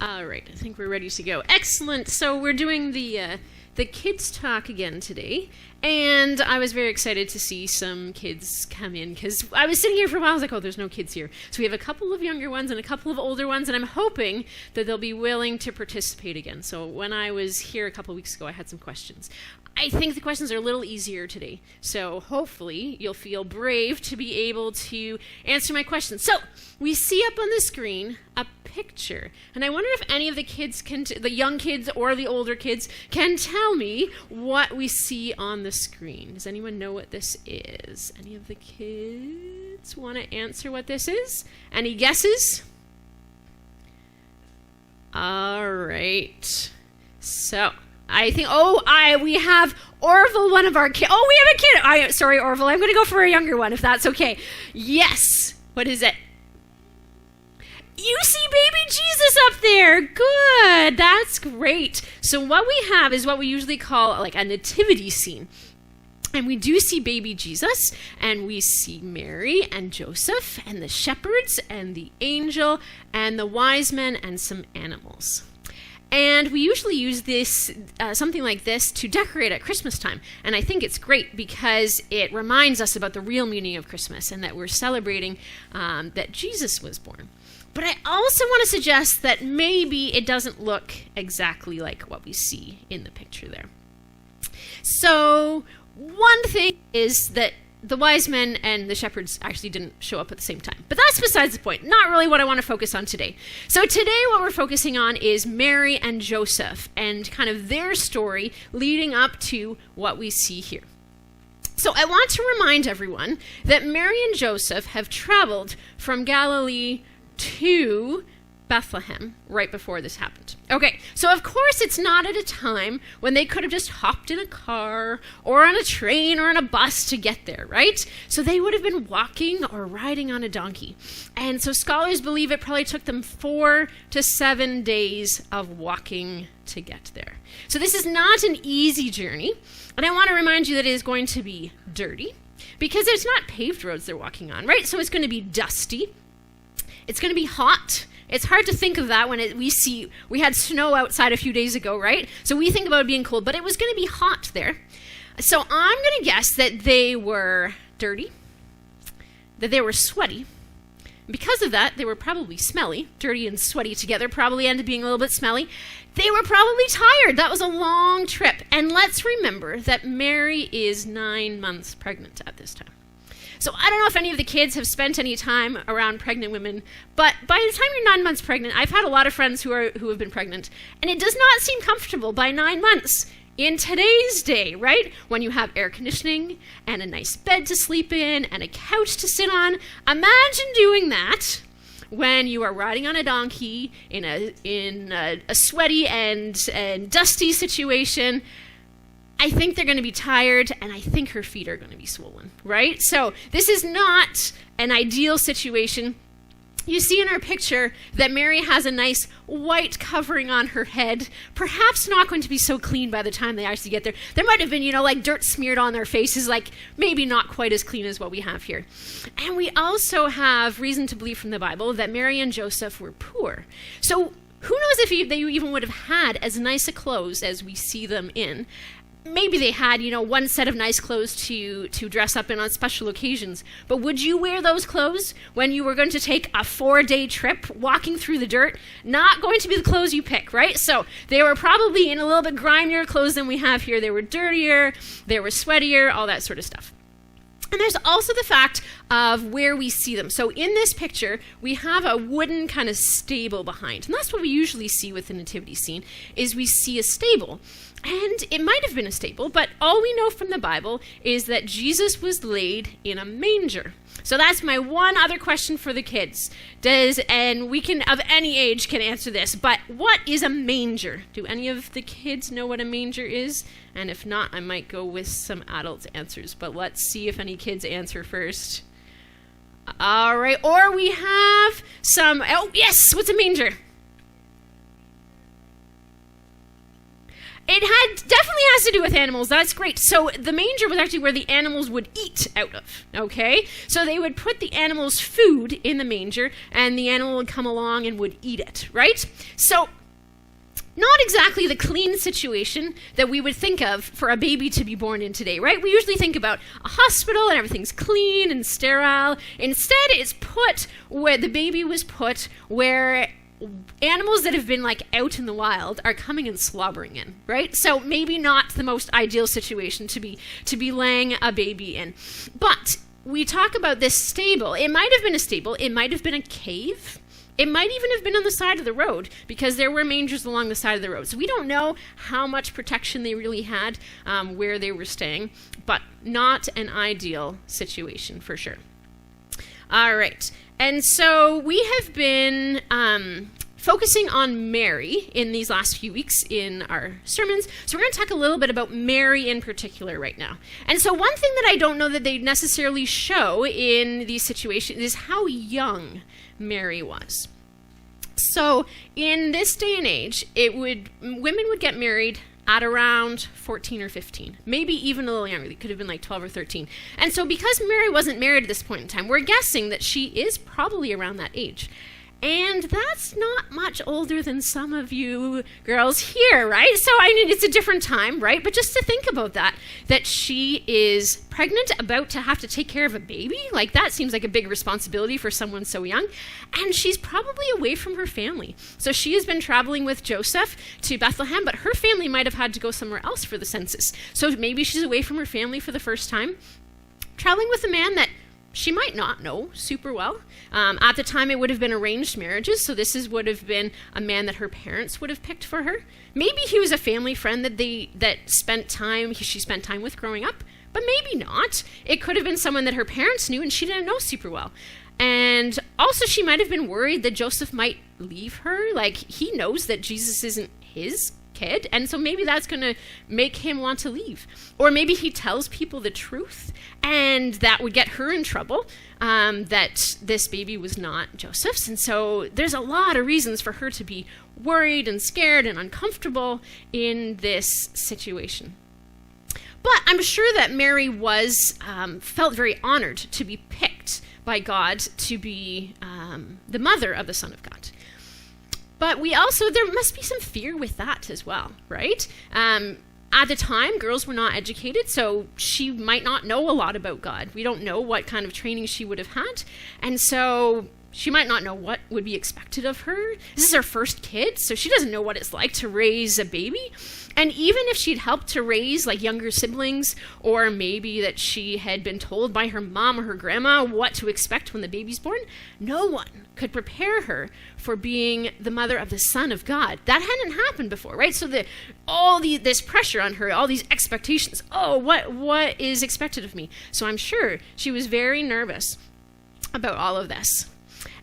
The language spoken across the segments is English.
All right, I think we're ready to go. Excellent. So we're doing the kids talk again today, and I was very excited to see some kids come in because I was sitting here for a while. I was like, oh, there's no kids here. So we have a couple of younger ones and a couple of older ones, and I'm hoping that they'll be willing to participate again. So when I was here a couple of weeks ago, I had some questions. I think the questions are a little easier today, so hopefully you'll feel brave to be able to answer my questions. So we see up on the screen a picture, and I wonder if any of the kids the young kids or the older kids can tell me what we see on the screen. Does anyone know what this is? Any of the kids want to answer what this is? Any guesses? All right. So I think, we have Orville, one of our kids. Oh, we have a kid. Sorry, Orville. I'm going to go for a younger one, if that's okay. Yes. What is it? You see baby Jesus up there. Good. That's great. So what we have is what we usually call like a nativity scene. And we do see baby Jesus, and we see Mary and Joseph and the shepherds and the angel and the wise men and some animals. And we usually use this, something like this, to decorate at Christmas time. And I think it's great because it reminds us about the real meaning of Christmas and that we're celebrating that Jesus was born. But I also want to suggest that maybe it doesn't look exactly like what we see in the picture there. So one thing is that the wise men and the shepherds actually didn't show up at the same time. But that's besides the point. Not really what I want to focus on today. So today what we're focusing on is Mary and Joseph and kind of their story leading up to what we see here. So I want to remind everyone that Mary and Joseph have traveled from Galilee to Bethlehem right before this happened. Okay, so of course it's not at a time when they could have just hopped in a car or on a train or on a bus to get there, right? So they would have been walking or riding on a donkey. And so scholars believe it probably took them 4 to 7 days of walking to get there. So this is not an easy journey. And I want to remind you that it is going to be dirty because it's not paved roads they're walking on, right? So it's going to be dusty. It's going to be hot. It's hard to think of that when we had snow outside a few days ago, right? So we think about it being cold, but it was going to be hot there. So I'm going to guess that they were dirty, that they were sweaty. Because of that, they were probably smelly. Dirty and sweaty together probably ended up being a little bit smelly. They were probably tired. That was a long trip. And let's remember that Mary is 9 months pregnant at this time. So I don't know if any of the kids have spent any time around pregnant women, but by the time you're 9 months pregnant, I've had a lot of friends who have been pregnant, and it does not seem comfortable by 9 months in today's day, right? When you have air conditioning and a nice bed to sleep in and a couch to sit on. Imagine doing that when you are riding on a donkey in a sweaty and dusty situation. I think they're going to be tired, and I think her feet are going to be swollen, right? So this is not an ideal situation. You see in our picture that Mary has a nice white covering on her head, perhaps not going to be so clean by the time they actually get there. There might have been, like dirt smeared on their faces, like maybe not quite as clean as what we have here. And we also have reason to believe from the Bible that Mary and Joseph were poor. So who knows if they even would have had as nice a clothes as we see them in. Maybe they had, one set of nice clothes to dress up in on special occasions. But would you wear those clothes when you were going to take a 4-day trip walking through the dirt? Not going to be the clothes you pick, right? So they were probably in a little bit grimier clothes than we have here. They were dirtier, they were sweatier, all that sort of stuff. And there's also the fact of where we see them. So in this picture, we have a wooden kind of stable behind. And that's what we usually see with the nativity scene, is we see a stable. And it might have been a stable, but all we know from the Bible is that Jesus was laid in a manger. So that's my one other question for the kids. And we can, of any age, can answer this, but what is a manger? Do any of the kids know what a manger is? And if not, I might go with some adult answers, but let's see if any kids answer first. All right, or we have some, oh yes, what's a manger? definitely has to do with animals. That's great. So the manger was actually where the animals would eat out of, okay? So they would put the animal's food in the manger, and the animal would come along and would eat it, right? So not exactly the clean situation that we would think of for a baby to be born in today, right? We usually think about a hospital and everything's clean and sterile. Instead, it's put where the baby was put, where animals that have been like out in the wild are coming and slobbering in, right? So maybe not the most ideal situation to be laying a baby in. But we talk about this stable. It might have been a stable. It might have been a cave. It might even have been on the side of the road, because there were mangers along the side of the road. So we don't know how much protection they really had where they were staying, but not an ideal situation for sure. All right. And so we have been focusing on Mary in these last few weeks in our sermons. So we're going to talk a little bit about Mary in particular right now. And so one thing that I don't know that they necessarily show in these situations is how young Mary was. So in this day and age, women would get married at around 14 or 15, maybe even a little younger. They could have been like 12 or 13. And so because Mary wasn't married at this point in time, we're guessing that she is probably around that age. And that's not much older than some of you girls here, right? So, I mean, it's a different time, right? But just to think about that she is pregnant, about to have to take care of a baby, like that seems like a big responsibility for someone so young. And she's probably away from her family. So she has been traveling with Joseph to Bethlehem, but her family might have had to go somewhere else for the census. So maybe she's away from her family for the first time, traveling with a man that she might not know super well. At the time, it would have been arranged marriages, so this would have been a man that her parents would have picked for her. Maybe he was a family friend that she spent time with growing up, but maybe not. It could have been someone that her parents knew and she didn't know super well. And also, she might have been worried that Joseph might leave her. Like, he knows that Jesus isn't his kid, and so maybe that's going to make him want to leave. Or maybe he tells people the truth, and that would get her in trouble, that this baby was not Joseph's. And so there's a lot of reasons for her to be worried and scared and uncomfortable in this situation. But I'm sure that Mary felt very honored to be picked by God to be the mother of the Son of God. But there must be some fear with that as well, right? At the time, girls were not educated, so she might not know a lot about God. We don't know what kind of training she would have had. And so she might not know what would be expected of her. This is her first kid, so she doesn't know what it's like to raise a baby. And even if she'd helped to raise like younger siblings, or maybe that she had been told by her mom or her grandma what to expect when the baby's born, no one could prepare her for being the mother of the Son of God. That hadn't happened before, right? So this pressure on her, all these expectations. Oh, what is expected of me? So I'm sure she was very nervous about all of this.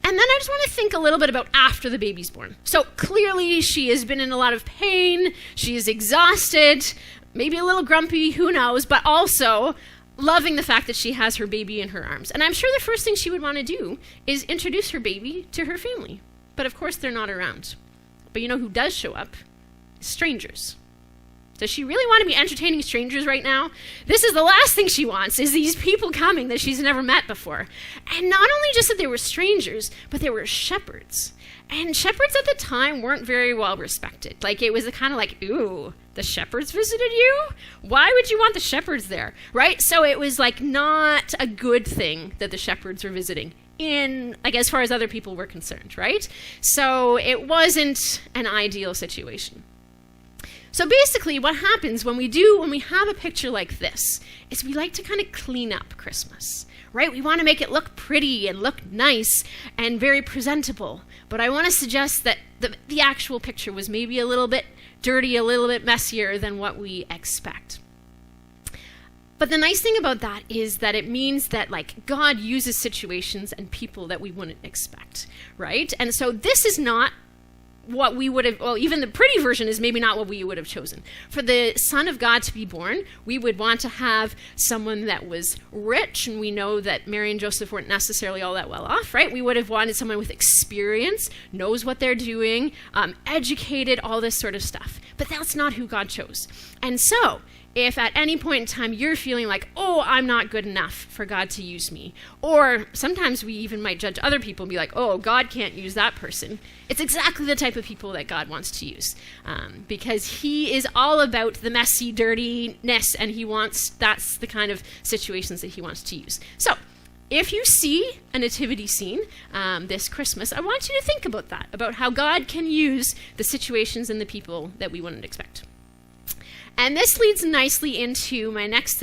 And then I just want to think a little bit about after the baby's born. So clearly she has been in a lot of pain. She is exhausted, maybe a little grumpy, who knows, but also loving the fact that she has her baby in her arms. And I'm sure the first thing she would want to do is introduce her baby to her family. But of course they're not around. But you know who does show up? Strangers. Does she really want to be entertaining strangers right now? This is the last thing she wants, is these people coming that she's never met before. And not only just that they were strangers, but they were shepherds. And shepherds at the time weren't very well respected. Like, it was kind of like, ooh, the shepherds visited you? Why would you want the shepherds there? Right? So it was like not a good thing that the shepherds were visiting as far as other people were concerned, right? So it wasn't an ideal situation. So basically what happens when we have a picture like this is we like to kind of clean up Christmas, right? We want to make it look pretty and look nice and very presentable. But I want to suggest that the actual picture was maybe a little bit dirty, a little bit messier than what we expect. But the nice thing about that is that it means that like God uses situations and people that we wouldn't expect, right? And so this is not what we would have, well, even the pretty version is maybe not what we would have chosen. For the Son of God to be born, we would want to have someone that was rich, and we know that Mary and Joseph weren't necessarily all that well off, right? We would have wanted someone with experience, knows what they're doing, educated, all this sort of stuff. But that's not who God chose. And so, if at any point in time you're feeling like, oh, I'm not good enough for God to use me, or sometimes we even might judge other people and be like, oh, God can't use that person, it's exactly the type of people that God wants to use, because he is all about the messy dirtiness, and that's the kind of situations that he wants to use. So if you see a nativity scene this Christmas, I want you to think about that, about how God can use the situations and the people that we wouldn't expect. And this leads nicely into my next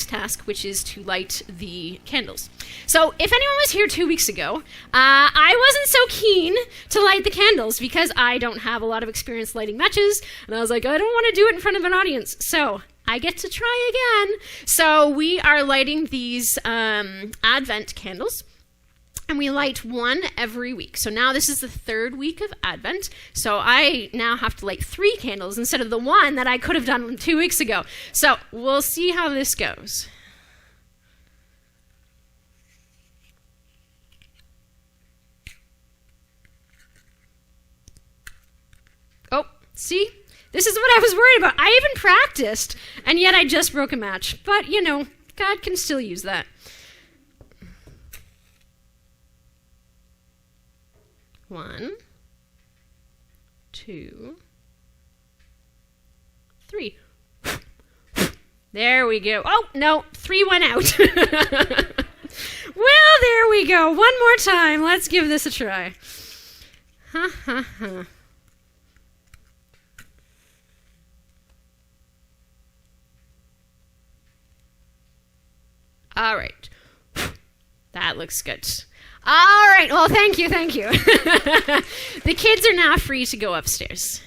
task, which is to light the candles. So if anyone was here 2 weeks ago, I wasn't so keen to light the candles because I don't have a lot of experience lighting matches, and I was like, I don't want to do it in front of an audience. So I get to try again. So we are lighting these Advent candles. And we light one every week. So now this is the 3rd week of Advent. So I now have to light 3 candles instead of the one that I could have done 2 weeks ago. So we'll see how this goes. Oh, see? This is what I was worried about. I even practiced, and yet I just broke a match. But, God can still use that. 1, 2, 3. There we go. Oh, no, 3 went out. Well, there we go. One more time. Let's give this a try. Ha, ha, ha. All right. That looks good. All right. Well, thank you. The kids are now free to go upstairs.